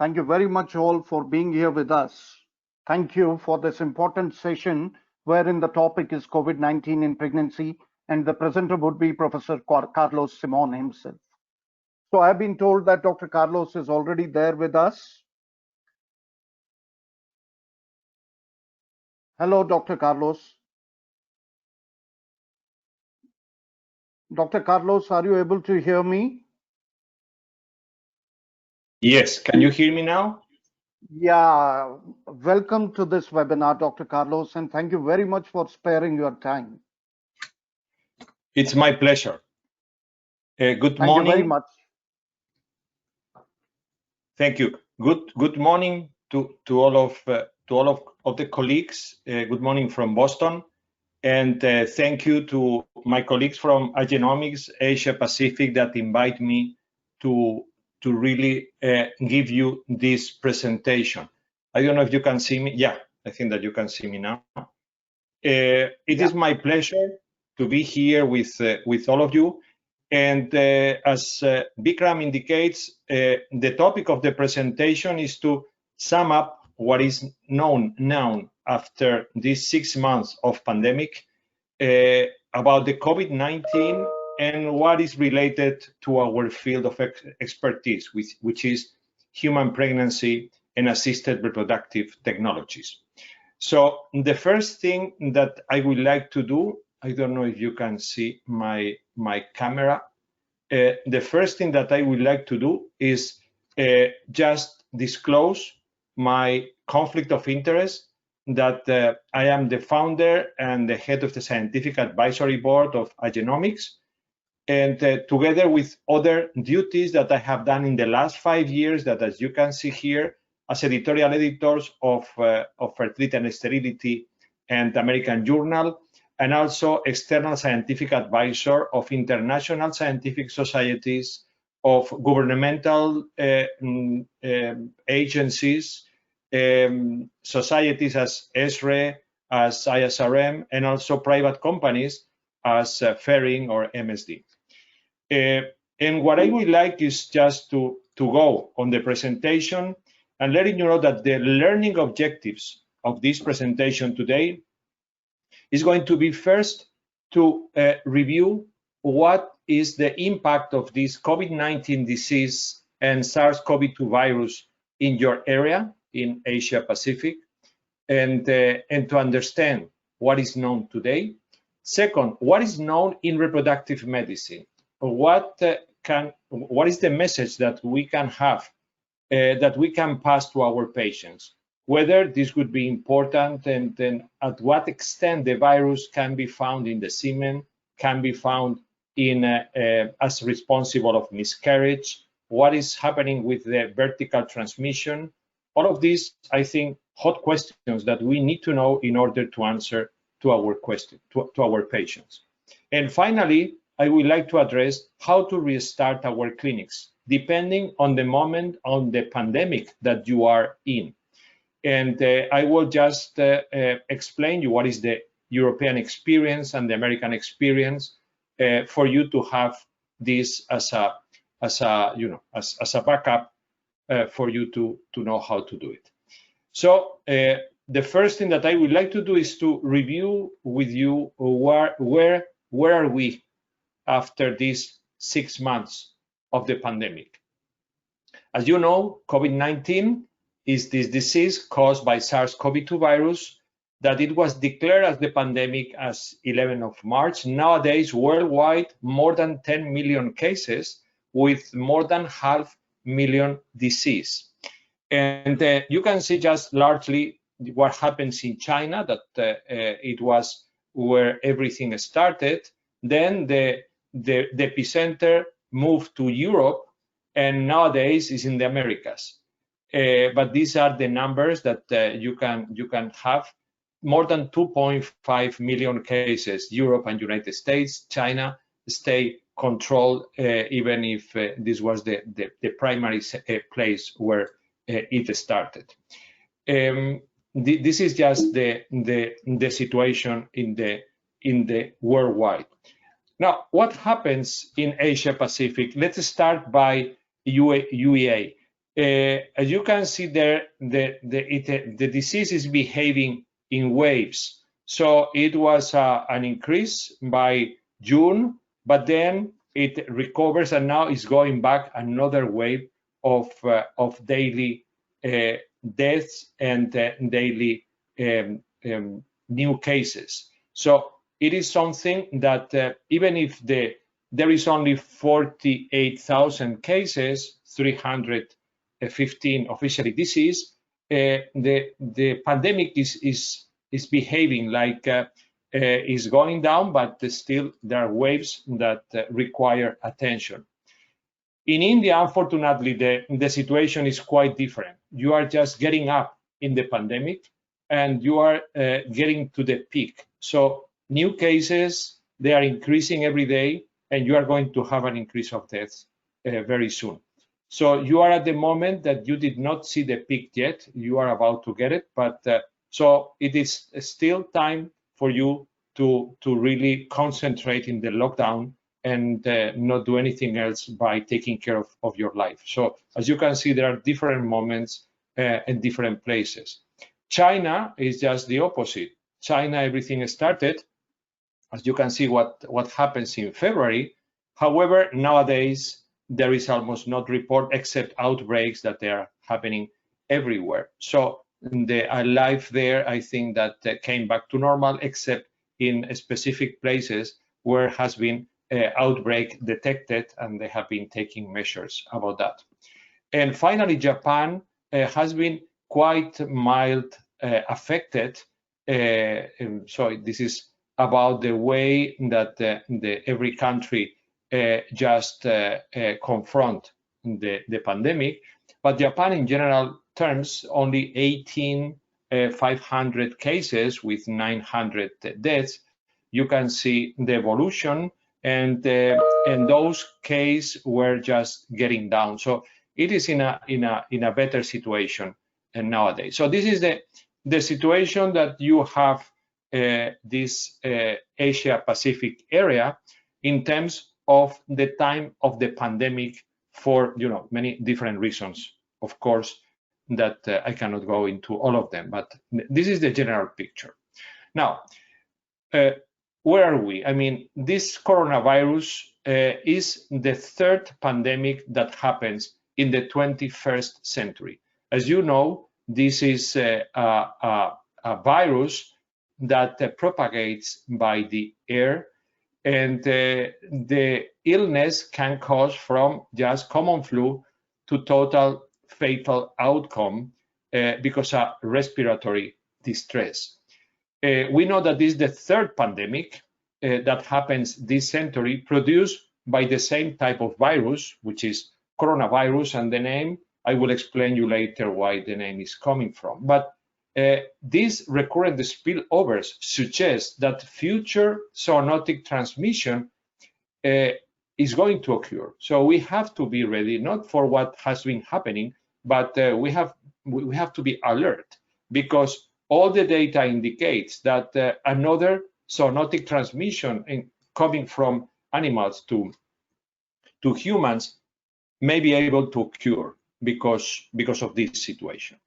Thank you very much all for being here with us. Thank you for this important session wherein the topic is COVID-19 in pregnancy, and the presenter would be Professor Carlos Simón himself. So I've been told that Dr. Carlos is already there with us. Hello, Dr. Carlos. Dr. Carlos, are you able to hear me? Yes, can you hear me now? Yeah, welcome to this webinar, Dr. Carlos, and thank you very much for sparing your time. It's my pleasure. Good morning. Thank you very much. Thank you. Good morning to all of the colleagues. Good morning from Boston, and thank you to my colleagues from Igenomix Asia Pacific that invite me to really give you this presentation. I don't know if you can see me. Yeah, I think that you can see me now. It is my pleasure to be here with all of you. And as Bikram indicates, the topic of the presentation is to sum up what is known now after these 6 months of pandemic about the COVID-19 and what is related to our field of expertise, which is human pregnancy and assisted reproductive technologies. So the first thing that I would like to do, I don't know if you can see my camera. The first thing that I would like to do is just disclose my conflict of interest, that I am the founder and the head of the scientific advisory board of Igenomix, and together with other duties that I have done in the last 5 years, that as you can see here, as editorial editors of Fertility and Sterility and American Journal, and also external scientific advisor of international scientific societies, of governmental agencies, societies as ESRE, as ISRM, and also private companies as Ferring or MSD. And what I would like is just to go on the presentation and letting you know that the learning objectives of this presentation today is going to be first to review what is the impact of this COVID-19 disease and SARS-CoV-2 virus in your area in Asia Pacific, and to understand what is known today. Second, what is known in reproductive medicine? What is the message that we can have, that we can pass to our patients? Whether this would be important, and then at what extent the virus can be found in the semen, can be found in as responsible of miscarriage, what is happening with the vertical transmission. All of these, I think, hot questions that we need to know in order to answer to our question, to our patients. And finally, I would like to address how to restart our clinics, depending on the moment on the pandemic that you are in. And I will just explain you what is the European experience and the American experience for you to have this as a backup for you to know how to do it. So the first thing that I would like to do is to review with you where are we after these 6 months of the pandemic. As you know, COVID-19 is this disease caused by SARS-CoV-2 virus that it was declared as the pandemic as 11th of March. Nowadays, worldwide, more than 10 million cases with more than 500,000 disease. And you can see just largely what happens in China, that it was where everything started. Then the epicenter moved to Europe, and nowadays is in the Americas. But these are the numbers that you can have. More than 2.5 million cases. Europe and United States, China stay controlled, even if this was the primary place where it started. This is just the situation in the worldwide. Now, what happens in Asia Pacific? Let's start by UEA. As you can see there, the disease is behaving in waves. So it was an increase by June, but then it recovers and now is going back another wave of daily deaths and daily new cases. So it is something that even if there is only 48,000 cases, 315 officially deceased, the pandemic is behaving like is going down, but still there are waves that require attention. In India, unfortunately, the situation is quite different. You are just getting up in the pandemic and you are getting to the peak. So new cases, they are increasing every day, and you are going to have an increase of deaths very soon. So you are at the moment that you did not see the peak yet. You are about to get it, but so it is still time for you to really concentrate in the lockdown and not do anything else by taking care of your life. So as you can see, there are different moments in different places. China is just the opposite. China, everything started, as you can see what happens in February. However, nowadays, there is almost not report except outbreaks that they are happening everywhere. So the life there, I think that came back to normal, except in specific places where has been outbreak detected, and they have been taking measures about that. And finally, Japan has been quite mild affected. So this is about the way that every country just confront the pandemic. But Japan, in general terms, only 18,500 cases with 900 deaths. You can see the evolution, and those cases were just getting down. So it is in a better situation nowadays. So this is the situation that you have this Asia Pacific area in terms of the time of the pandemic for many different reasons, of course, that I cannot go into all of them, but this is the general picture. Now, where are we? I mean, this coronavirus is the third pandemic that happens in the 21st century. As you know, this is a virus that propagates by the air, and the illness can cause from just common flu to total fatal outcome because of respiratory distress. We know that this is the third pandemic that happens this century, produced by the same type of virus, which is coronavirus, and the name, I will explain you later why the name is coming from. But these recurrent spillovers suggest that future zoonotic transmission is going to occur. So we have to be ready, not for what has been happening, but we have to be alert, because all the data indicates that another zoonotic transmission coming from animals to humans may be able to occur because of this situation.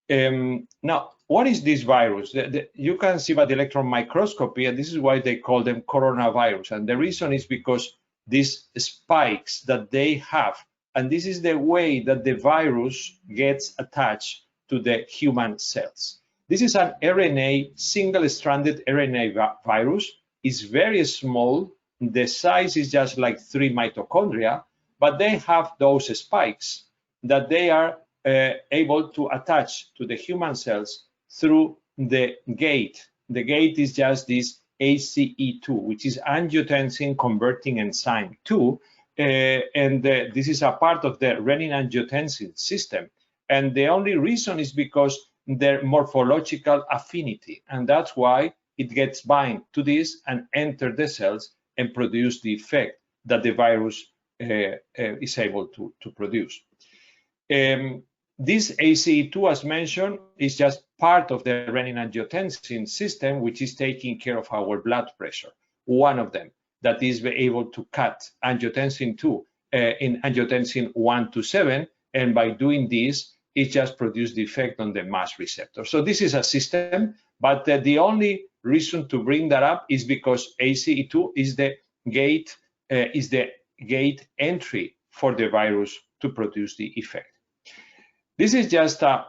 Now, what is this virus? You can see by the electron microscopy, and this is why they call them coronavirus. And the reason is because these spikes that they have, and this is the way that the virus gets attached to the human cells. This is an RNA, single-stranded RNA virus. It's very small. The size is just like 3 mitochondria, but they have those spikes that they are able to attach to the human cells through the gate. The gate is just this ACE2, which is angiotensin converting enzyme 2, and this is a part of the renin-angiotensin system. And the only reason is because their morphological affinity, and that's why it gets bind to this and enter the cells and produce the effect that the virus is able to produce. This ACE2, as mentioned, is just part of the renin-angiotensin system, which is taking care of our blood pressure. One of them that is able to cut angiotensin 2 in angiotensin 1 to 7, and by doing this, it just produces the effect on the MAS receptor. So this is a system, but the only reason to bring that up is because ACE2 is the gate entry for the virus to produce the effect. This is just a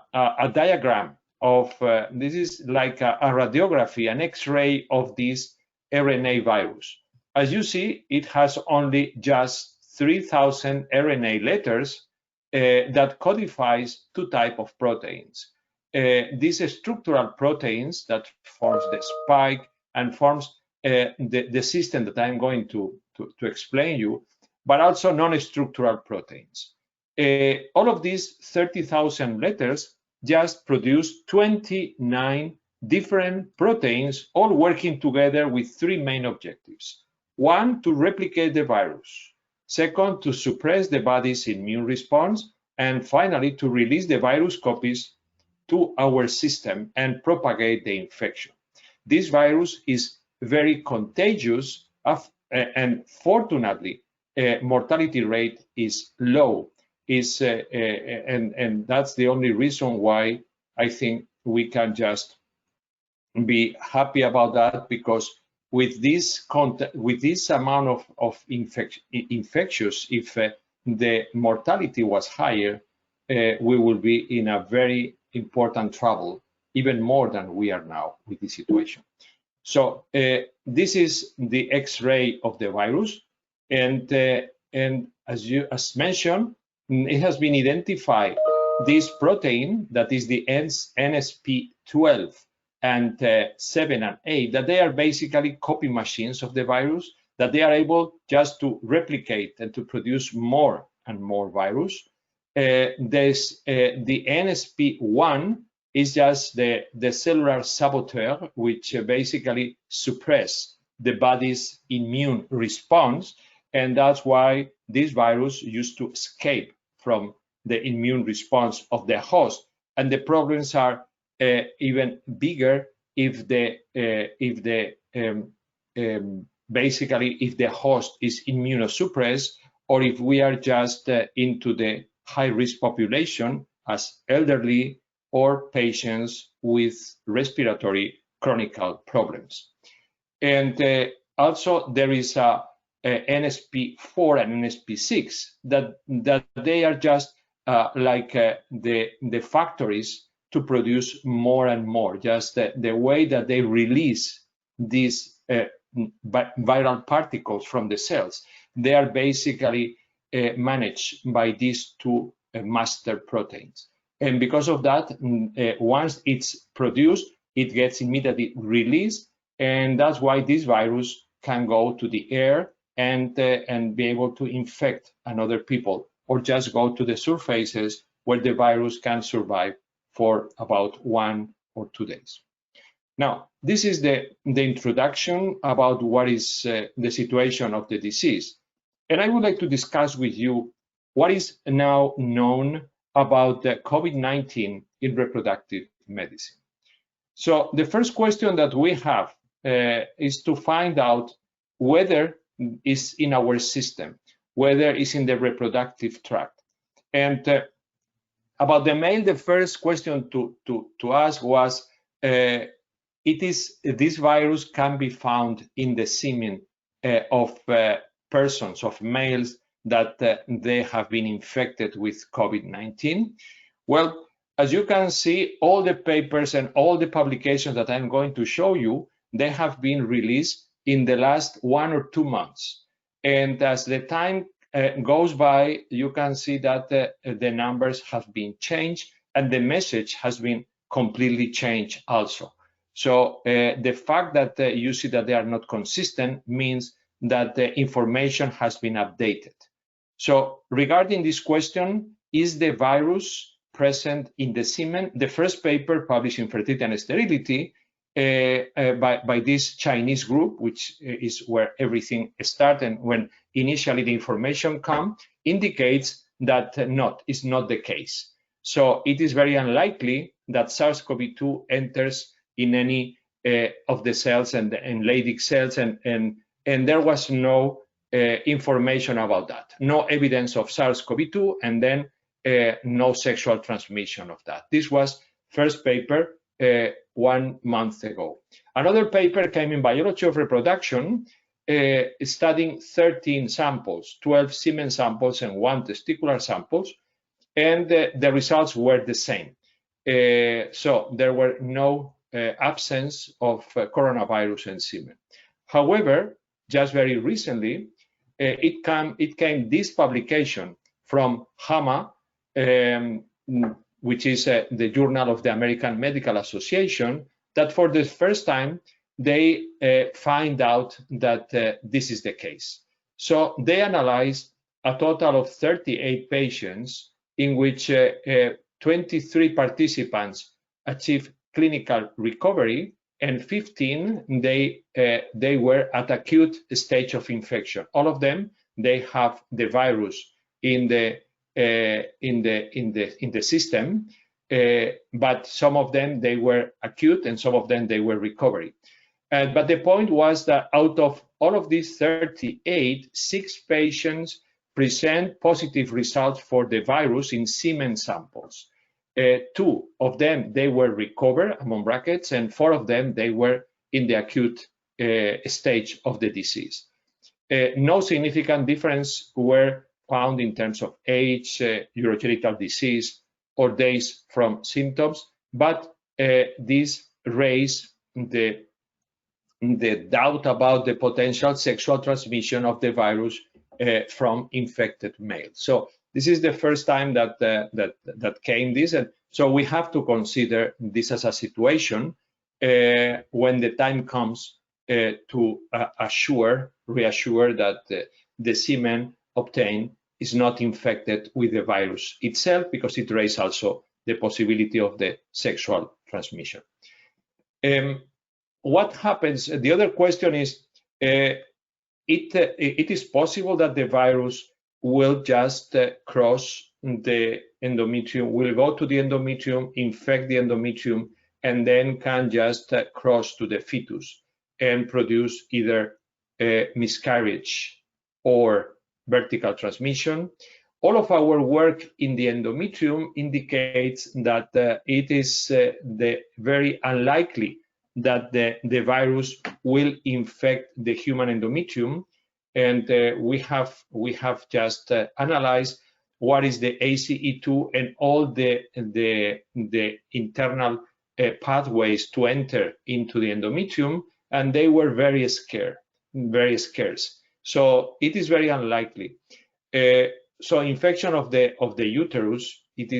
diagram of, this is like a radiography, an X-ray of this RNA virus. As you see, it has only just 3,000 RNA letters that codifies two types of proteins. These structural proteins that forms the spike and forms the system that I'm going to explain you, but also non-structural proteins. All of these 30,000 letters just produce 29 different proteins, all working together with three main objectives. One, to replicate the virus. Second, to suppress the body's immune response. And finally, to release the virus copies to our system and propagate the infection. This virus is very contagious, and fortunately, mortality rate is low. And that's the only reason why I think we can just be happy about that, because with this amount of infectious, if the mortality was higher, we will be in a very important trouble, even more than we are now with this situation. So this is the X-ray of the virus, and as mentioned, it has been identified this protein that is the NSP12 and 7 and 8, that they are basically copy machines of the virus, that they are able just to replicate and to produce more and more virus. There's the NSP1 is just the cellular saboteur, which basically suppress the body's immune response, and that's why this virus used to escape from the immune response of the host. And the problems are even bigger if basically if the host is immunosuppressed, or if we are just into the high-risk population as elderly or patients with respiratory chronic problems. And also there is a NSP4 and NSP6 that they are just like the factories to produce more and more, just the way that they release these viral particles from the cells. They are basically managed by these two master proteins. And because of that, once it's produced, it gets immediately released. And that's why this virus can go to the air and be able to infect another people, or just go to the surfaces where the virus can survive for about 1 or 2 days. Now, this is the introduction about what is the situation of the disease. And I would like to discuss with you what is now known about the COVID-19 in reproductive medicine. So the first question that we have is to find out whether it's in our system, whether it's in the reproductive tract. And about the male, the first question to ask was, this virus can be found in the semen of persons, of males, that they have been infected with COVID-19. Well, as you can see, all the papers and all the publications that I'm going to show you, they have been released in the last 1 or 2 months. And as the time goes by, you can see that the numbers have been changed and the message has been completely changed also. So the fact that you see that they are not consistent means that the information has been updated. So regarding this question, is the virus present in the semen? The first paper published in Fertility and Sterility by this Chinese group, which is where everything started when initially the information came, indicates that it's not the case. So it is very unlikely that SARS-CoV-2 enters in any of the cells and Leydig cells, and there was no information about that, no evidence of SARS-CoV-2, and then no sexual transmission of that. This was first paper 1 month ago. Another paper came in Biology of Reproduction, studying 13 samples, 12 semen samples and 1 testicular samples, and the results were the same. So there were no absence of coronavirus in semen. However, just very recently, it came this publication from JAMA, which is the Journal of the American Medical Association, that for the first time they find out that this is the case. So they analyzed a total of 38 patients in which 23 participants achieved clinical recovery, and 15 they were at acute stage of infection. All of them, they have the virus in the system, but some of them they were acute and some of them they were recovery. But the point was that out of all of these 38, 6 patients present positive results for the virus in semen samples. 2 of them they were recovered, among brackets, and 4 of them they were in the acute stage of the disease. No significant difference were found in terms of age, urogenital disease, or days from symptoms, but this raised the doubt about the potential sexual transmission of the virus from infected males. So this is the first time that that came this, and so we have to consider this as a situation when the time comes to reassure that the semen obtained is not infected with the virus itself, because it raises also the possibility of the sexual transmission. What happens? The other question is, it is possible that the virus will just cross the endometrium, will go to the endometrium, infect the endometrium, and then can just cross to the fetus and produce either miscarriage or vertical transmission. All of our work in the endometrium indicates that it is very unlikely that the virus will infect the human endometrium, and we have just analyzed what is the ACE2 and all the internal pathways to enter into the endometrium, and they were very scarce. So it is very unlikely. So infection of the uterus, it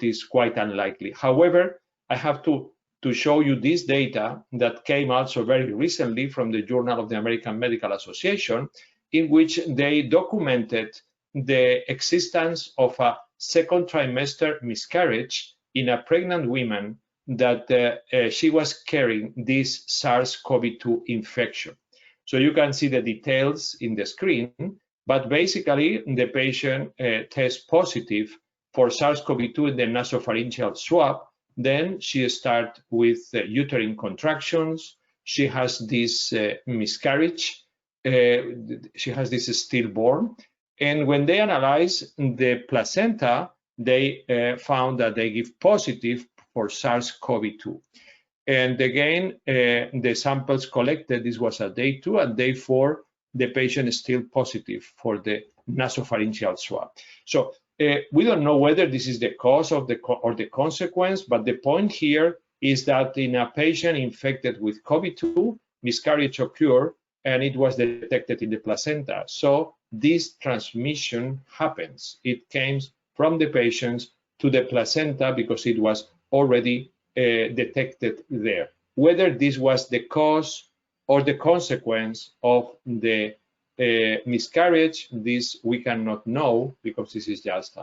is quite unlikely. However, I have to show you this data that came also very recently from the Journal of the American Medical Association, in which they documented the existence of a second trimester miscarriage in a pregnant woman that she was carrying this SARS-CoV-2 infection. So you can see the details in the screen, but basically the patient tests positive for SARS-CoV-2 in the nasopharyngeal swab. Then she starts with uterine contractions. She has this miscarriage. She has this stillborn. And when they analyze the placenta, they found that they give positive for SARS-CoV-2. And again, the samples collected, this was at day 2, and day 4, the patient is still positive for the nasopharyngeal swab. So we don't know whether this is the cause of or the consequence, but the point here is that in a patient infected with COVID-2, miscarriage occurred, and it was detected in the placenta. So this transmission happens. It came from the patients to the placenta because it was already detected there. Whether this was the cause or the consequence of the miscarriage, this we cannot know because this is just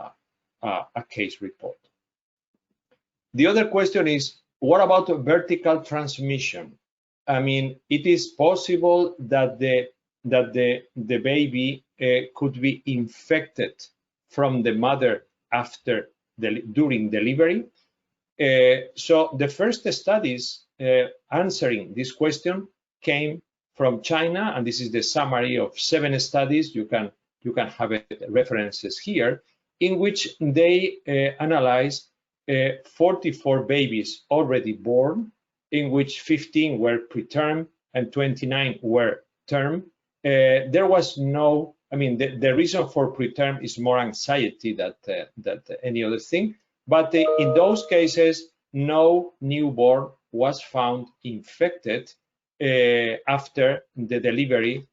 a case report. The other question is, what about vertical transmission? I mean, it is possible that the baby could be infected from the mother during delivery. So the first studies answering this question came from China, and this is the summary of 7 studies. You can have references here. in which they analyzed 44 babies already born, in which 15 were preterm and 29 were term. There was no, I mean, the reason for preterm is more anxiety that any other thing. But in those cases, no newborn was found infected after the delivery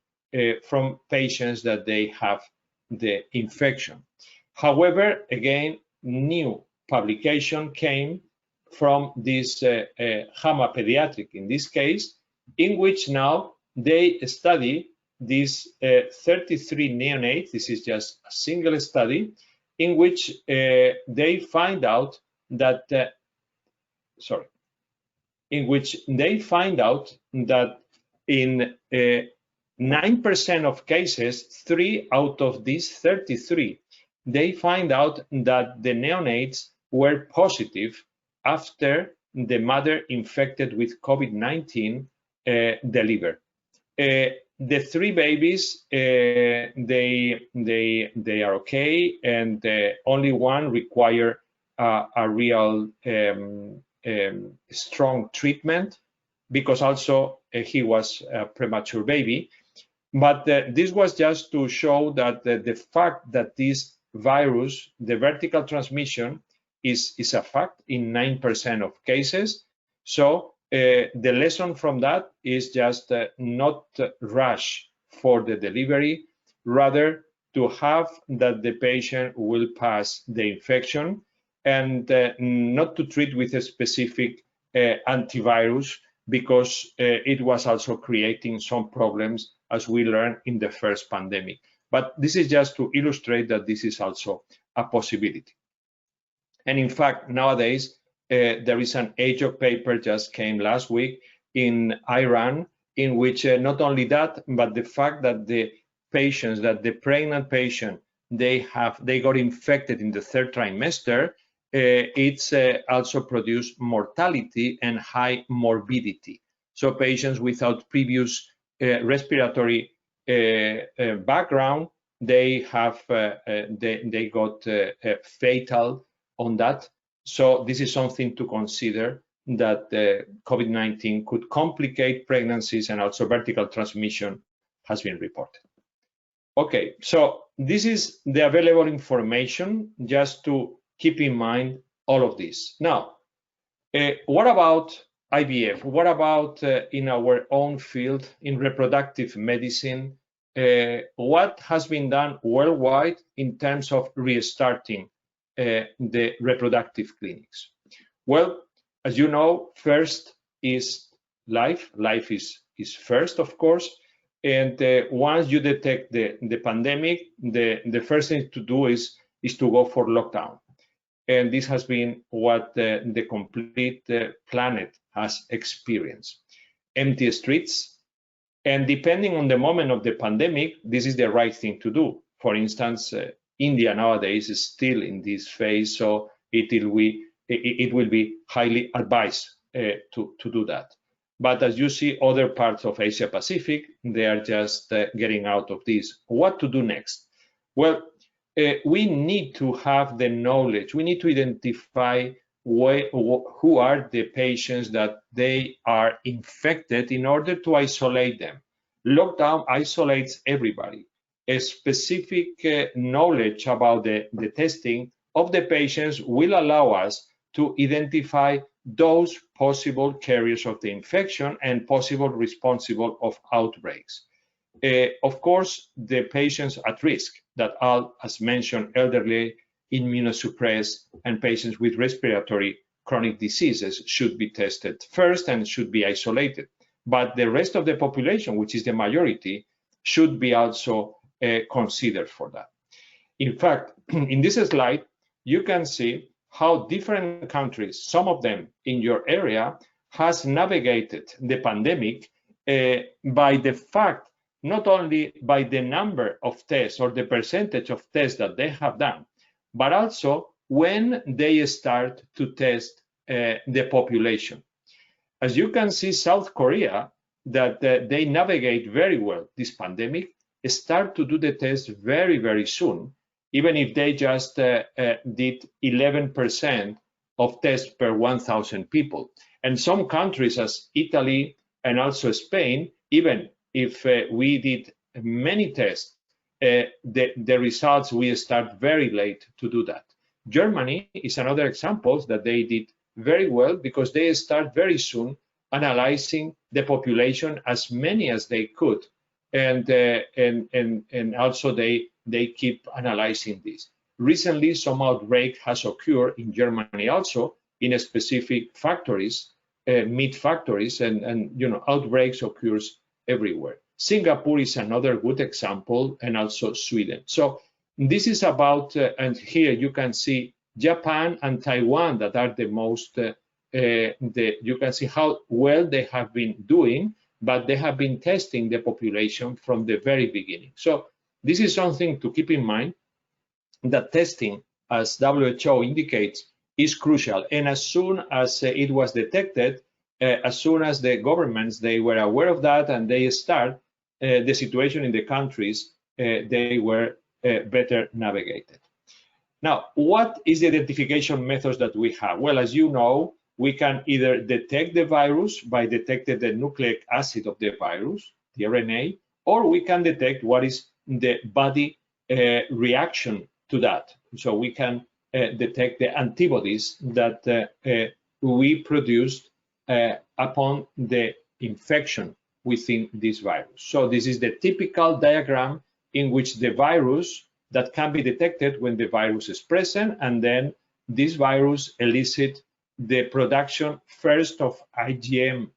from patients that they have the infection. However, again, new publication came from this JAMA Pediatric, in this case, in which now they study these 33 neonates. This is just a single study in which they find out that, in 9% of cases, 3 out of these 33, they find out that the neonates were positive after the mother infected with COVID-19 delivered. The 3 babies, they are okay, and only one require a real strong treatment, because also he was a premature baby. But this was just to show that the fact that this virus, the vertical transmission, is a fact in 9% of cases. So the lesson from that is just not rush for the delivery, rather to have that the patient will pass the infection, and not to treat with a specific antivirus, because it was also creating some problems, as we learned in the first pandemic. But this is just to illustrate that this is also a possibility. And in fact, nowadays, there is an Adjunct paper just came last week in Iran, in which not only that, but the fact that the patients, that the pregnant patient, they got infected in the 3rd trimester, it's also produced mortality and high morbidity. So patients without previous respiratory background, they got fatal on that. So this is something to consider, that COVID-19 could complicate pregnancies, and also vertical transmission has been reported. Okay, so this is the available information, just to keep in mind all of this. Now, what about IVF? What about in our own field, in reproductive medicine? What has been done worldwide in terms of restarting the reproductive clinics? Well, as you know, first is life. Life is first, of course. And once you detect the pandemic, the first thing to do is to go for lockdown. And this has been what the complete planet has experienced. Empty streets. And depending on the moment of the pandemic, this is the right thing to do. For instance, India nowadays is still in this phase, so it will be highly advised to do that. But as you see, other parts of Asia Pacific, they are just getting out of this. What to do next? Well, we need to have the knowledge. We need to identify who are the patients that they are infected in order to isolate them. Lockdown isolates everybody. A specific knowledge about the testing of the patients will allow us to identify those possible carriers of the infection and possible responsible of outbreaks. Of course, the patients at risk that are, as mentioned, elderly, immunosuppressed, and patients with respiratory chronic diseases should be tested first and should be isolated. But the rest of the population, which is the majority, should be also considered for that. In fact, in this slide, you can see how different countries, some of them in your area, has navigated the pandemic by the fact, not only by the number of tests or the percentage of tests that they have done, but also when they start to test the population. As you can see, South Korea, that they navigate very well this pandemic, start to do the test very, very soon, even if they just did 11% of tests per 1,000 people. And some countries as Italy and also Spain, even if we did many tests, the results will start very late to do that. Germany is another example that they did very well because they start very soon analyzing the population, as many as they could, and also they keep analyzing this. Recently, some outbreak has occurred in Germany also in a specific factories, meat factories, and you know, outbreaks occurs everywhere. Singapore is another good example, and also Sweden. So this is about, and here you can see Japan and Taiwan that are the most, you can see how well they have been doing, but they have been testing the population from the very beginning. So this is something to keep in mind, that testing, as WHO indicates, is crucial. And as soon as it was detected, as soon as the governments, they were aware of that and they start, the situation in the countries, they were better navigated. Now, what is the identification methods that we have? Well, as you know, we can either detect the virus by detecting the nucleic acid of the virus, the RNA, or we can detect what is the body reaction to that. So we can detect the antibodies that we produced upon the infection within this virus. So this is the typical diagram in which the virus that can be detected when the virus is present, and then this virus elicits the production first of IgM,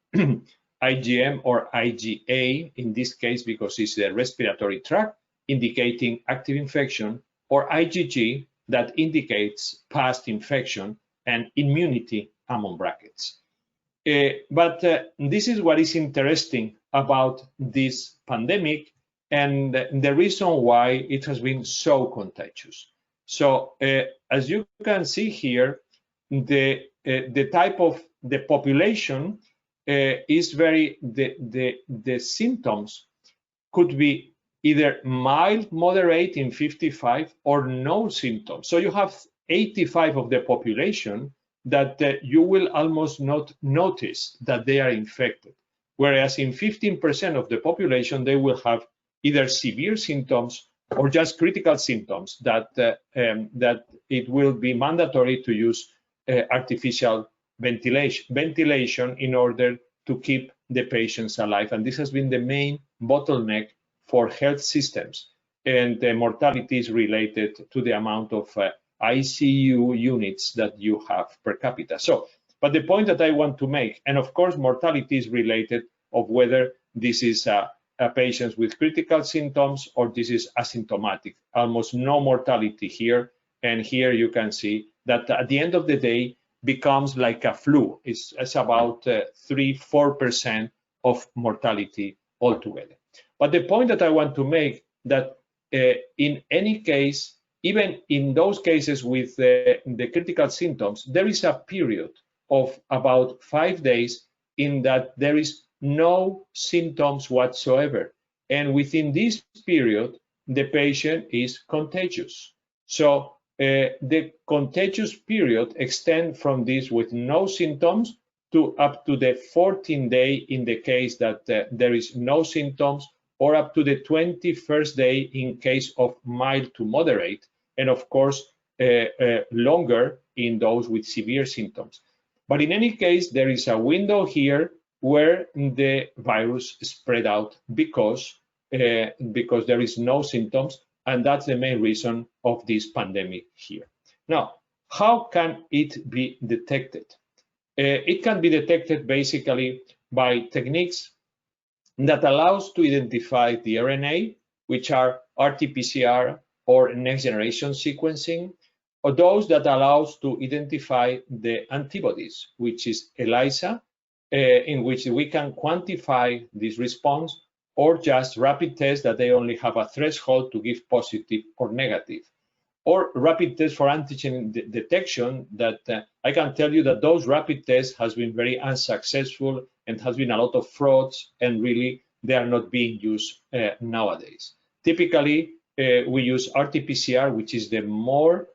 IgM or IgA in this case because it's the respiratory tract indicating active infection, or IgG that indicates past infection and immunity among brackets. But this is what is interesting about this pandemic and the reason why it has been so contagious. So as you can see here, the type of the population is very, the symptoms could be either mild, moderate in 55 or no symptoms. So you have 85 of the population that you will almost not notice that they are infected. Whereas in 15% of the population, they will have either severe symptoms or just critical symptoms that, that it will be mandatory to use artificial ventilation in order to keep the patients alive. And this has been the main bottleneck for health systems, and the mortality is related to the amount of ICU units that you have per capita. So, but the point that I want to make, and of course mortality is related of whether this is a patient with critical symptoms or this is asymptomatic. Almost no mortality here, and here you can see that at the end of the day becomes like a flu. It's about 3-4% of mortality altogether. But the point that I want to make that in any case, even in those cases with the critical symptoms, there is a period of about 5 days in that there is no symptoms whatsoever. And within this period, the patient is contagious. So the contagious period extends from this with no symptoms to up to the 14th day in the case that there is no symptoms, or up to the 21st day in case of mild to moderate, and of course longer in those with severe symptoms. But in any case, there is a window here where the virus spread out because there is no symptoms, and that's the main reason of this pandemic here. Now, how can it be detected? It can be detected basically by techniques that allows to identify the RNA, which are RT-PCR or next generation sequencing, or those that allows to identify the antibodies, which is ELISA, in which we can quantify this response, or just rapid tests that they only have a threshold to give positive or negative, or rapid tests for antigen detection that I can tell you that those rapid tests has been very unsuccessful and has been a lot of frauds, and really they are not being used nowadays. Typically, we use RT-PCR, which is the more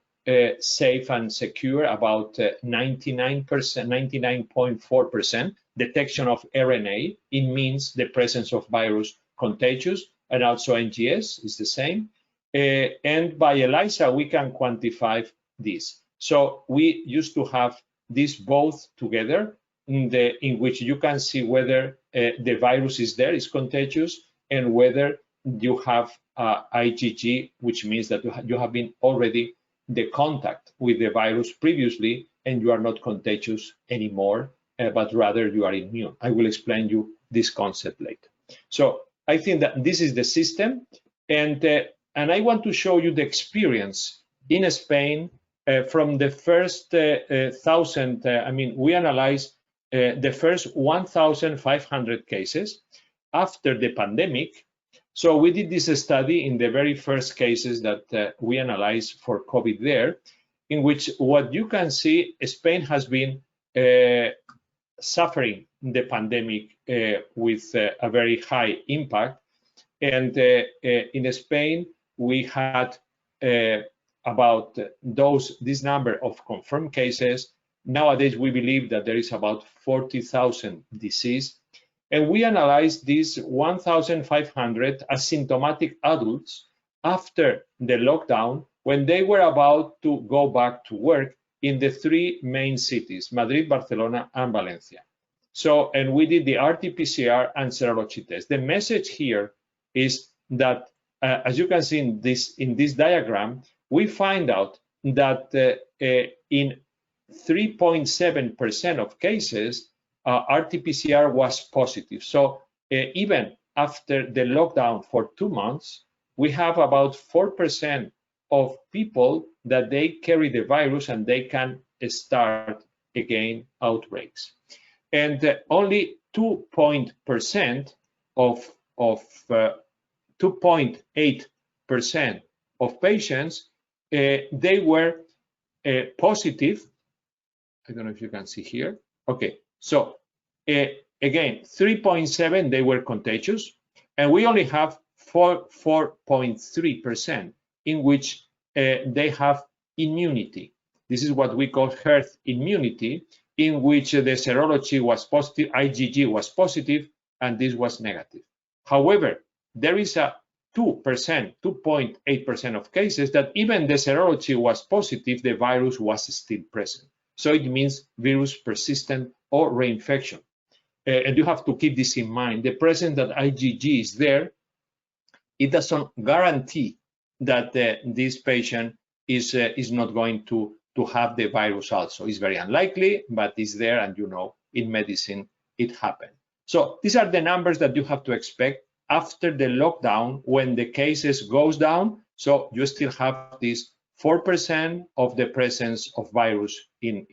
safe and secure, about 99%, 99.4% detection of RNA. It means the presence of virus contagious, and also NGS is the same. And by ELISA, we can quantify this. So we used to have this both together, in which you can see whether the virus is there, is contagious, and whether you have IgG, which means that you have been already the contact with the virus previously, and you are not contagious anymore, but rather you are immune. I will explain you this concept later. So I think that this is the system, and I want to show you the experience in Spain from the first 1,000. I mean, we analyzed the first 1,500 cases after the pandemic. So we did this study in the very first cases that we analyzed for COVID there, in which what you can see, Spain has been suffering the pandemic with a very high impact. And in Spain, we had about this number of confirmed cases. Nowadays, we believe that there is about 40,000 deceased. And we analyzed these 1,500 asymptomatic adults after the lockdown, when they were about to go back to work in the three main cities, Madrid, Barcelona, and Valencia. So, and we did the RT-PCR and serology test. The message here is that, as you can see in this diagram, we find out that in 3.7% of cases, RT-PCR was positive. So even after the lockdown for 2 months, we have about 4% of people that they carry the virus and they can start again outbreaks. And only 2.8% of patients, they were positive. I don't know if you can see here. Okay, so again, 3.7, they were contagious, and we only have 4.3% in which they have immunity. This is what we call herd immunity, in which the serology was positive, IgG was positive, and this was negative. However, there is a 2.8% of cases that even the serology was positive, the virus was still present. So it means virus persistent or reinfection. And you have to keep this in mind. The presence that IgG is there, it doesn't guarantee that this patient is not going to have the virus also. It's very unlikely, but it's there, and you know, in medicine, it happened. So these are the numbers that you have to expect after the lockdown when the cases goes down. So you still have this 4% of the presence of virus in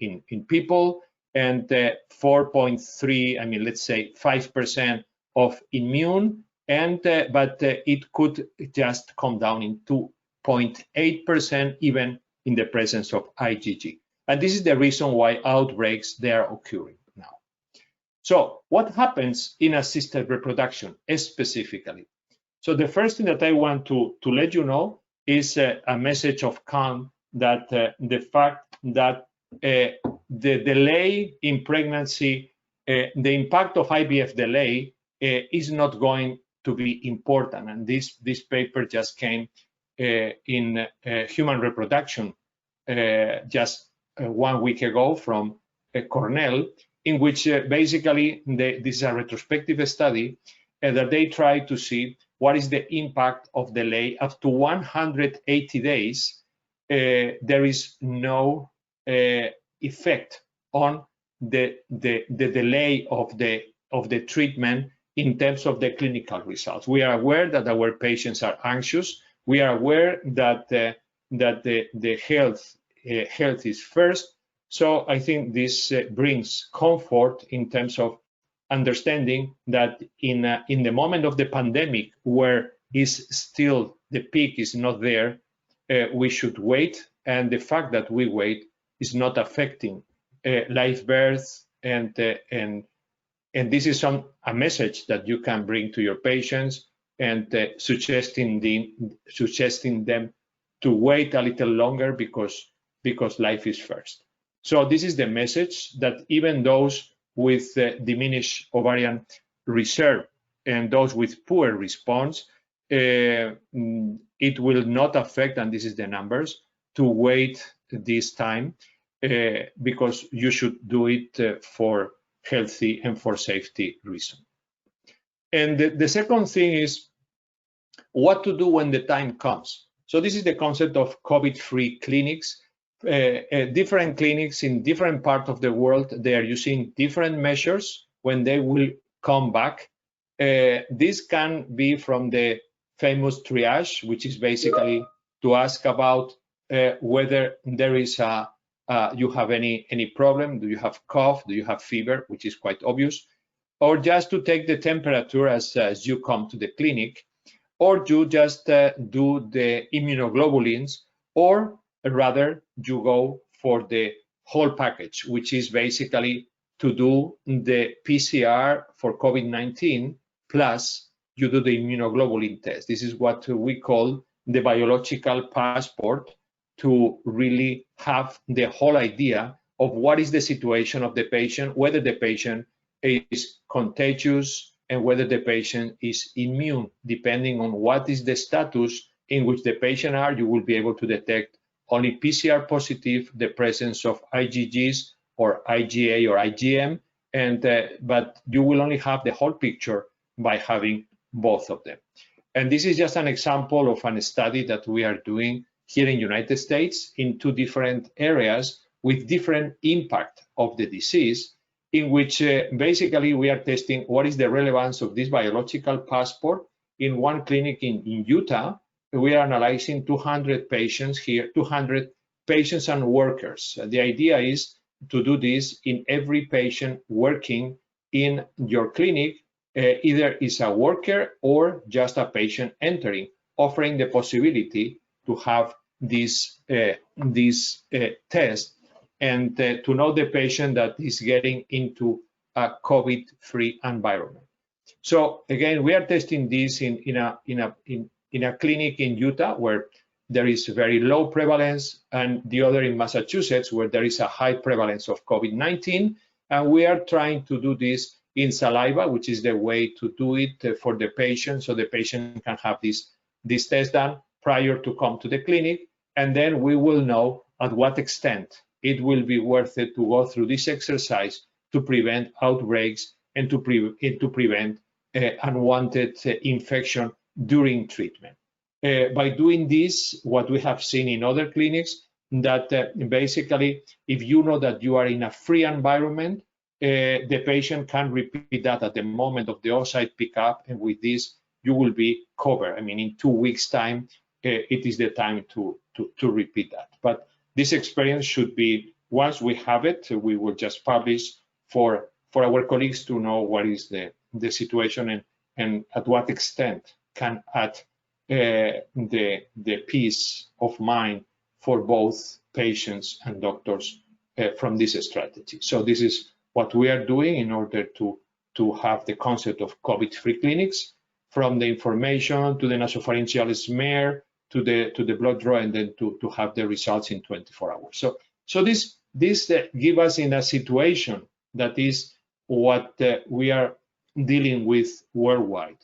people, and 4.3, I mean, let's say 5% of immune, and but it could just come down in 2.8% even in the presence of IgG. And this is the reason why outbreaks, they are occurring now. So what happens in assisted reproduction specifically? So the first thing that I want to let you know is a message of calm, that the fact that the delay in pregnancy, the impact of IVF delay is not going to be important. And this paper just came in Human Reproduction just 1 week ago from Cornell, in which basically this is a retrospective study that they try to see what is the impact of delay up to 180 days. There is no effect on the delay of the treatment in terms of the clinical results. We are aware that our patients are anxious. We are aware that the health is first. So I think this brings comfort in terms of understanding that in the moment of the pandemic, where is still the peak is not there, we should wait, and the fact that we wait is not affecting live birth, and this is a message that you can bring to your patients. and suggesting them to wait a little longer because life is first. So this is the message, that even those with diminished ovarian reserve and those with poor response, it will not affect, and this is the numbers, to wait this time, because you should do it for healthy and for safety reason. And the second thing is what to do when the time comes. So this is the concept of COVID-free clinics. Different clinics in different parts of the world, they are using different measures when they will come back. This can be from the famous triage, which is basically to ask about whether there is you have any problem. Do you have cough? Do you have fever? Which is quite obvious. Or just to take the temperature as you come to the clinic, or you just do the immunoglobulins, or rather you go for the whole package, which is basically to do the PCR for COVID-19 plus you do the immunoglobulin test. This is what we call the biological passport, to really have the whole idea of what is the situation of the patient, whether the patient is contagious and whether the patient is immune. Depending on what is the status in which the patient are, you will be able to detect only PCR positive, the presence of IgGs or IgA or IgM, and but you will only have the whole picture by having both of them. And this is just an example of a study that we are doing here in the United States in two different areas with different impact of the disease, in which basically we are testing what is the relevance of this biological passport. In one clinic in Utah, we are analyzing 200 patients here, 200 patients and workers. The idea is to do this in every patient working in your clinic, either is a worker or just a patient entering, offering the possibility to have this test and to know the patient that is getting into a COVID-free environment. So again, we are testing this in a clinic in Utah where there is very low prevalence, and the other in Massachusetts where there is a high prevalence of COVID-19. And we are trying to do this in saliva, which is the way to do it for the patient, so the patient can have this test done prior to come to the clinic. And then we will know at what extent it will be worth it to go through this exercise to prevent outbreaks and to prevent unwanted infection during treatment. By doing this, what we have seen in other clinics, that basically, if you know that you are in a free environment, the patient can repeat that at the moment of the oocyte pickup, and with this, you will be covered. I mean, in 2 weeks' time, it is the time to repeat that. But this experience should be, once we have it, we will just publish for our colleagues to know what is the situation and at what extent can add the peace of mind for both patients and doctors from this strategy. So this is what we are doing in order to have the concept of COVID-free clinics, from the information to the nasopharyngeal smear to the blood draw, and then to have the results in 24 hours. So this gives us in a situation that is what we are dealing with worldwide.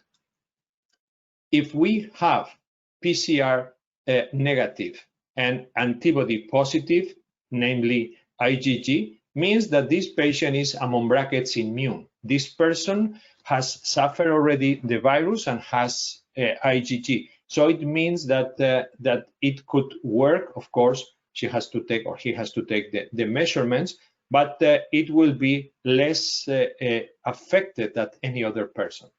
If we have PCR negative and antibody positive, namely IgG, means that this patient is, among brackets, immune. This person has suffered already the virus and has IgG. So it means that that it could work. Of course, she has to take, or he has to take the measurements, but it will be less affected than any other person.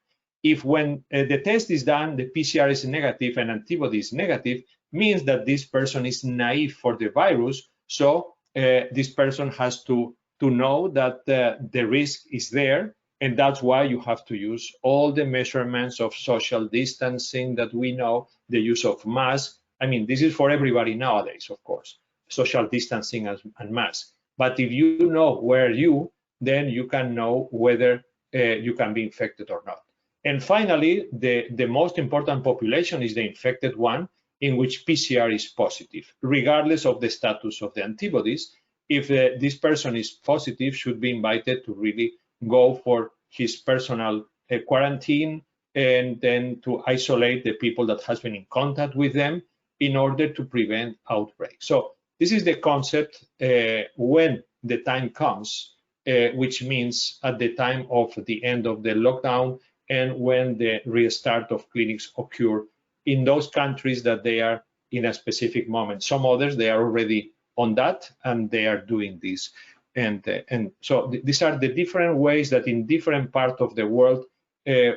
If when the test is done, the PCR is negative and antibody is negative, means that this person is naive for the virus. So this person has to know that the risk is there, and that's why you have to use all the measurements of social distancing that we know, the use of masks. I mean, this is for everybody nowadays, of course, social distancing and masks. But if you know where you, then you can know whether you can be infected or not. And finally, the most important population is the infected one, in which PCR is positive, regardless of the status of the antibodies. If this person is positive, should be invited to really go for his personal quarantine, and then to isolate the people that has been in contact with them in order to prevent outbreak. So this is the concept when the time comes, which means at the time of the end of the lockdown and when the restart of clinics occur in those countries that they are in a specific moment. Some others, they are already on that and they are doing this. And so these are the different ways that in different parts of the world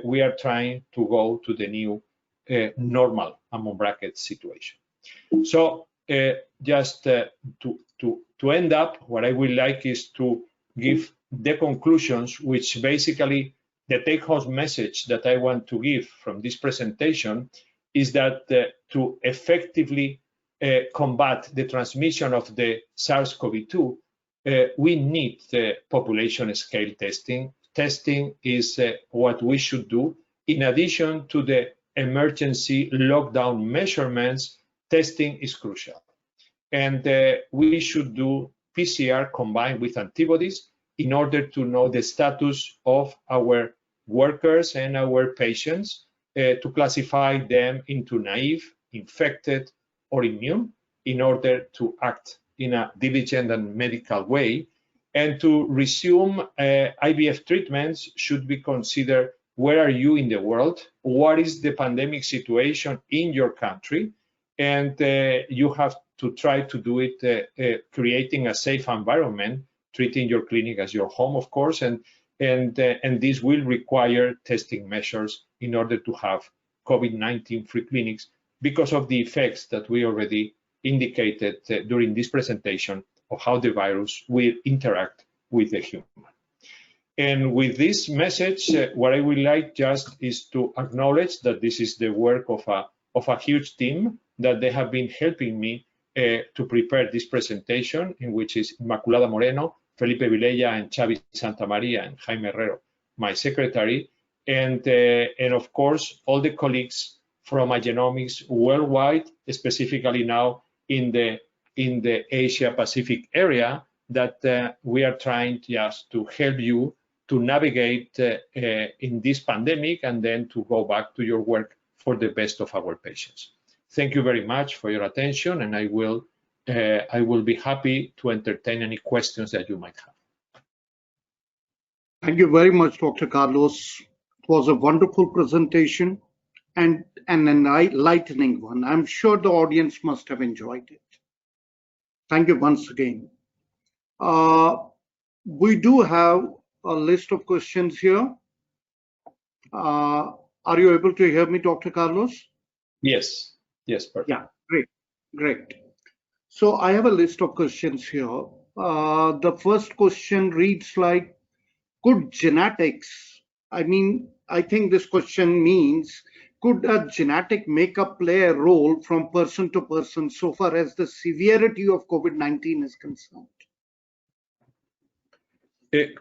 we are trying to go to the new normal, among brackets, situation. So just to end up, what I would like is to give the conclusions, which basically the take-home message that I want to give from this presentation is that to effectively combat the transmission of the SARS-CoV-2, we need population scale testing. Testing is what we should do. In addition to the emergency lockdown measurements, testing is crucial. And we should do PCR combined with antibodies in order to know the status of our workers and our patients, to classify them into naive, infected, or immune in order to act in a diligent and medical way. And to resume IVF treatments should be considered, where are you in the world? What is the pandemic situation in your country? And you have to try to do it creating a safe environment, treating your clinic as your home, of course, and this will require testing measures in order to have COVID-19 free clinics because of the effects that we already indicated during this presentation of how the virus will interact with the human. And with this message, what I would like just is to acknowledge that this is the work of a huge team, that they have been helping me to prepare this presentation, in which is Inmaculada Moreno, Felipe Vilella, and Xavi Santamaria, and Jaime Herrero, my secretary, and of course, all the colleagues from Igenomix worldwide, specifically now in the Asia Pacific area, that we are trying just to help you to navigate in this pandemic and then to go back to your work for the best of our patients. Thank you very much for your attention, and I will be happy to entertain any questions that you might have. Thank you very much, Dr. Carlos. It was a wonderful presentation and an enlightening one. I'm sure the audience must have enjoyed it. Thank you once again. We do have a list of questions here. Are you able to hear me, Dr. Carlos? Yes, perfect. Yeah, great. So I have a list of questions here. The first question reads like, could genetics, I think this question means, could a genetic makeup play a role from person to person so far as the severity of COVID-19 is concerned?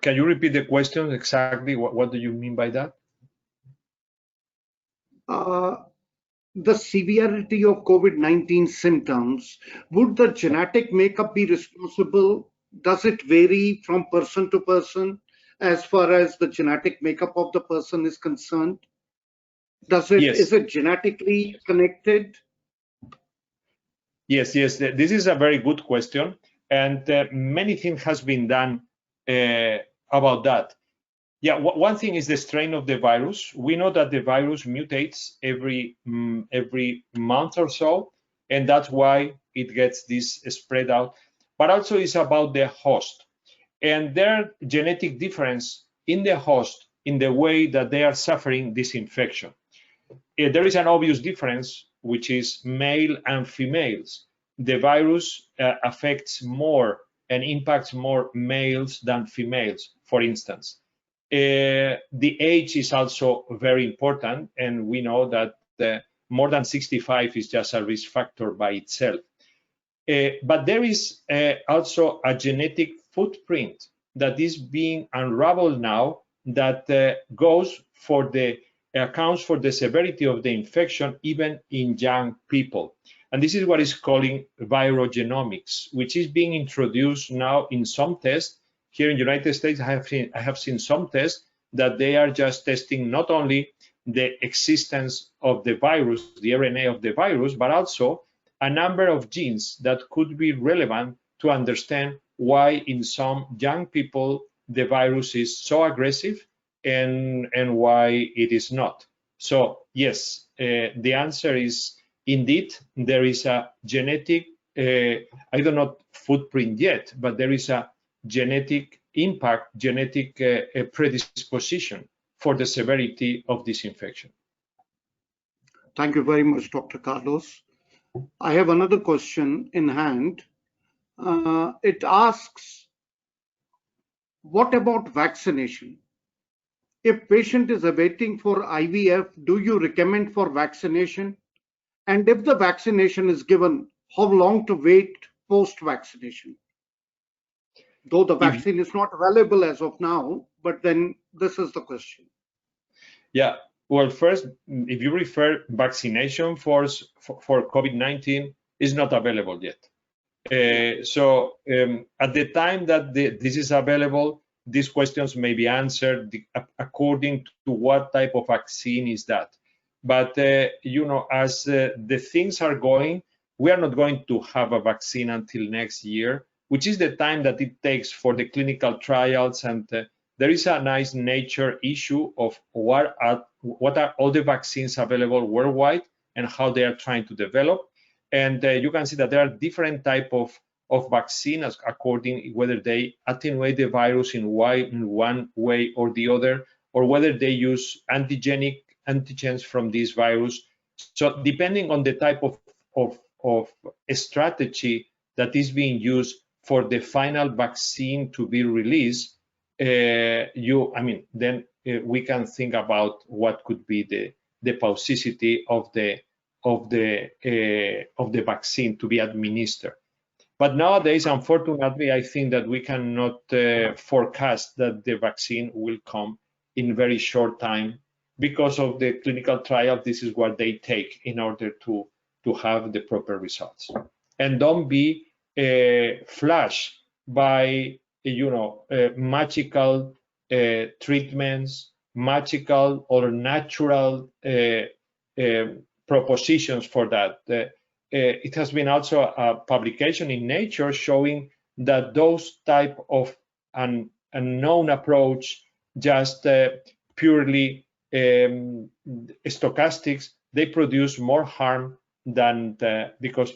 Can you repeat the question exactly? What do you mean by that? The severity of COVID-19 symptoms, would the genetic makeup be responsible? Does it vary from person to person as far as the genetic makeup of the person is concerned? Is it genetically connected? Yes, this is a very good question, and many things has been done about that. Yeah, one thing is the strain of the virus. We know that the virus mutates every month or so, and that's why it gets this spread out. But also it's about the host. And there are genetic difference in the host in the way that they are suffering this infection. There is an obvious difference, which is male and females. The virus affects more and impacts more males than females, for instance. The age is also very important, and we know that more than 65 is just a risk factor by itself. But there is also a genetic footprint that is being unraveled now that goes for the accounts for the severity of the infection even in young people. And this is what is calling virogenomics, which is being introduced now in some tests. Here in the United States, I have seen some tests that they are just testing not only the existence of the virus, the RNA of the virus, but also a number of genes that could be relevant to understand why in some young people the virus is so aggressive and why it is not. So yes, the answer is indeed there is a genetic, I don't know footprint yet, but there is a genetic impact, genetic predisposition for the severity of this infection. Thank you very much, Dr. Carlos. I have another question in hand. It asks, what about vaccination? If patient is awaiting for IVF, do you recommend for vaccination? And if the vaccination is given, how long to wait post-vaccination? Though the vaccine is not available as of now, but then this is the question. Yeah, well, first, if you refer vaccination for COVID-19 is not available yet. So at the time that this is available, these questions may be answered according to what type of vaccine is that. But you know, as the things are going, we are not going to have a vaccine until next year, which is the time that it takes for the clinical trials. And there is a nice Nature issue of what are all the vaccines available worldwide and how they are trying to develop. And you can see that there are different type of vaccines according whether they attenuate the virus in one way or the other, or whether they use antigens from this virus. So depending on the type of strategy that is being used for the final vaccine to be released, then we can think about what could be the paucity of the vaccine to be administered. But nowadays, unfortunately, I think that we cannot forecast that the vaccine will come in very short time because of the clinical trial. This is what they take in order to have the proper results. And don't be flashed by magical treatments, magical or natural propositions for that. It has been also a publication in Nature showing that those type of unknown approach, just purely stochastics, they produce more harm than because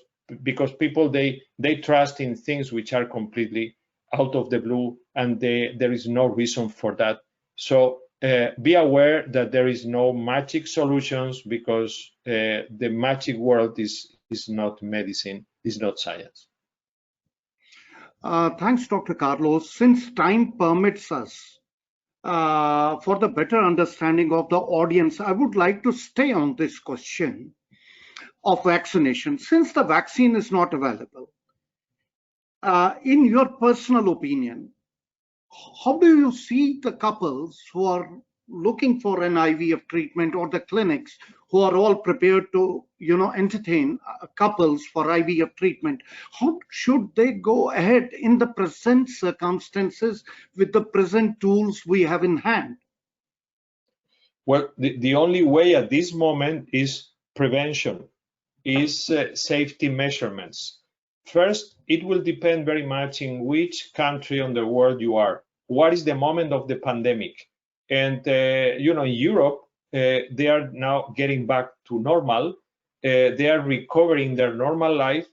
people they trust in things which are completely out of the blue, and there is no reason for that. So be aware that there is no magic solutions, because the magic world is not medicine, is not science. Thanks, Dr. Carlos. Since time permits us, for the better understanding of the audience, I would like to stay on this question of vaccination. Since the vaccine is not available, in your personal opinion, how do you see the couples who are looking for an IVF treatment, or the clinics who are all prepared to, entertain couples for IVF treatment? How should they go ahead in the present circumstances with the present tools we have in hand? Well, the only way at this moment is prevention, is safety measurements. First, it will depend very much in which country on the world you are. What is the moment of the pandemic? And in Europe, they are now getting back to normal. They are recovering their normal life.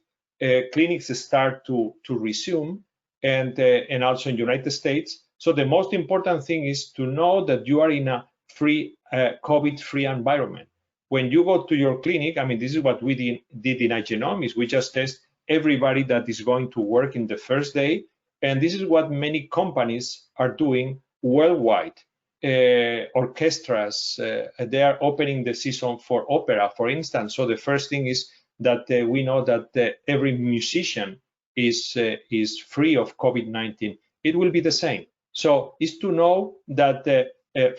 Clinics start to resume, and also in the United States. So the most important thing is to know that you are in a free, COVID-free environment. When you go to your clinic, this is what we did in Igenomix. We just test everybody that is going to work in the first day. And this is what many companies are doing worldwide. Orchestras, they are opening the season for opera, for instance. So the first thing is that we know that every musician is free of COVID-19. It will be the same. So it's to know that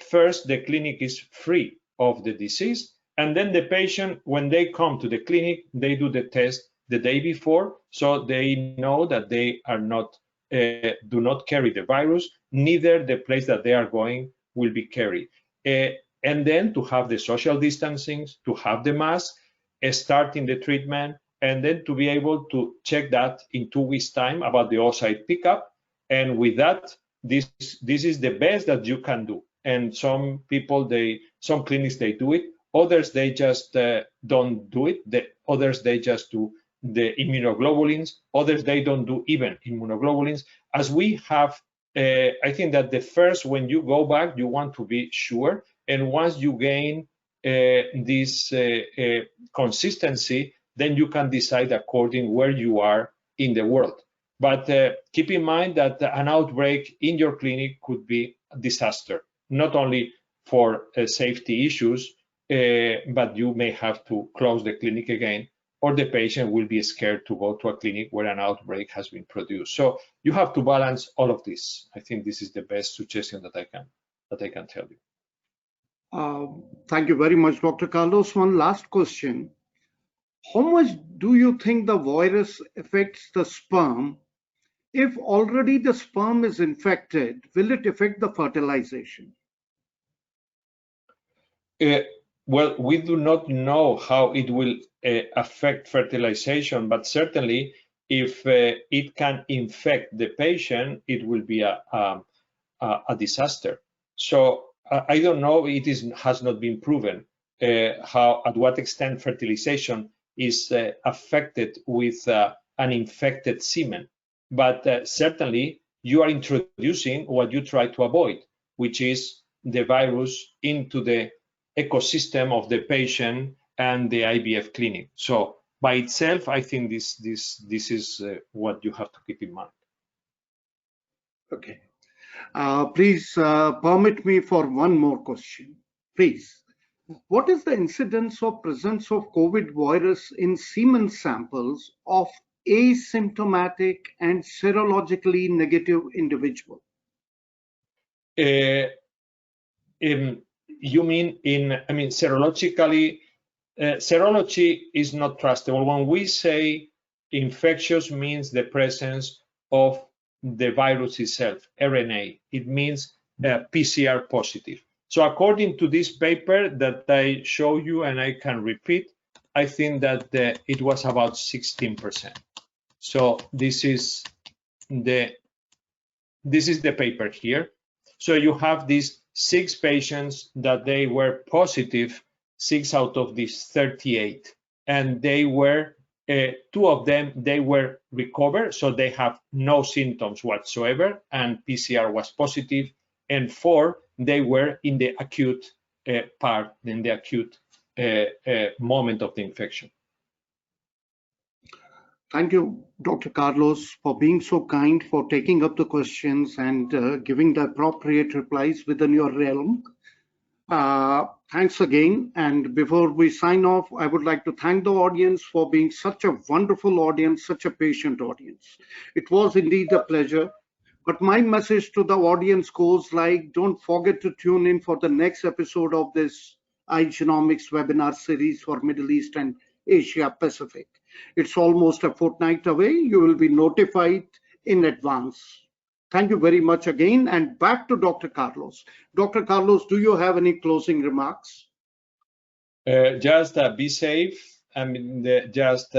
first, the clinic is free of the disease. And then the patient, when they come to the clinic, they do the test the day before, so they know that they are not do not carry the virus, neither the place that they are going will be carried. And then to have the social distancing, to have the mask, starting the treatment, and then to be able to check that in 2 weeks' time about the oocyte pickup. And with that, this is the best that you can do. And some people, some clinics, they do it. Others, they just don't do it. Others, they just do the immunoglobulins. Others, they don't do even immunoglobulins. As we have, I think that the first, when you go back, you want to be sure. And once you gain this consistency, then you can decide according where you are in the world. But keep in mind that an outbreak in your clinic could be a disaster, not only for safety issues, but you may have to close the clinic again, or the patient will be scared to go to a clinic where an outbreak has been produced. So you have to balance all of this. I think this is the best suggestion that I can tell you. Thank you very much, Dr. Carlos. One last question. How much do you think the virus affects the sperm? If already the sperm is infected, will it affect the fertilization? Well, we do not know how it will affect fertilization, but certainly if it can infect the patient, it will be a disaster. So I don't know, has not been proven at what extent fertilization is affected with an infected semen. But certainly you are introducing what you try to avoid, which is the virus into the ecosystem of the patient and the IVF clinic. So by itself, I think this is what you have to keep in mind. Okay. Please permit me for one more question. Please. What is the incidence or presence of COVID virus in semen samples of asymptomatic and serologically negative individual? You mean serologically? Serology is not trustable. When we say infectious, means the presence of the virus itself, RNA. It means PCR positive. So according to this paper that I show you, and I can repeat, I think that it was about 16%. So this is the paper here. So you have these 6 patients that they were positive, 6 out of these 38, and they were 2 of them, they were recovered, so they have no symptoms whatsoever, and PCR was positive, and 4, they were in the acute part, in the acute moment of the infection. Thank you, Dr. Carlos, for being so kind, for taking up the questions and giving the appropriate replies within your realm. Thanks again. And before we sign off, I would like to thank the audience for being such a wonderful audience, such a patient audience. It was indeed a pleasure. But my message to the audience goes like, don't forget to tune in for the next episode of this Igenomix webinar series for Middle East and Asia Pacific. It's almost a fortnight away. You will be notified in advance. Thank you very much again, and back to Dr. Carlos. Dr. Carlos, do you have any closing remarks? Just be safe. Just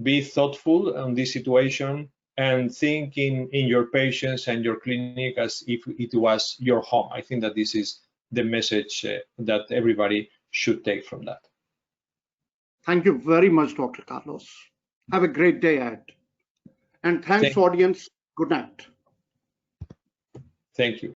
be thoughtful on this situation, and think in your patients and your clinic as if it was your home. I think that this is the message that everybody should take from that. Thank you very much, Dr. Carlos. Have a great day ahead. And thanks, audience. Good night. Thank you.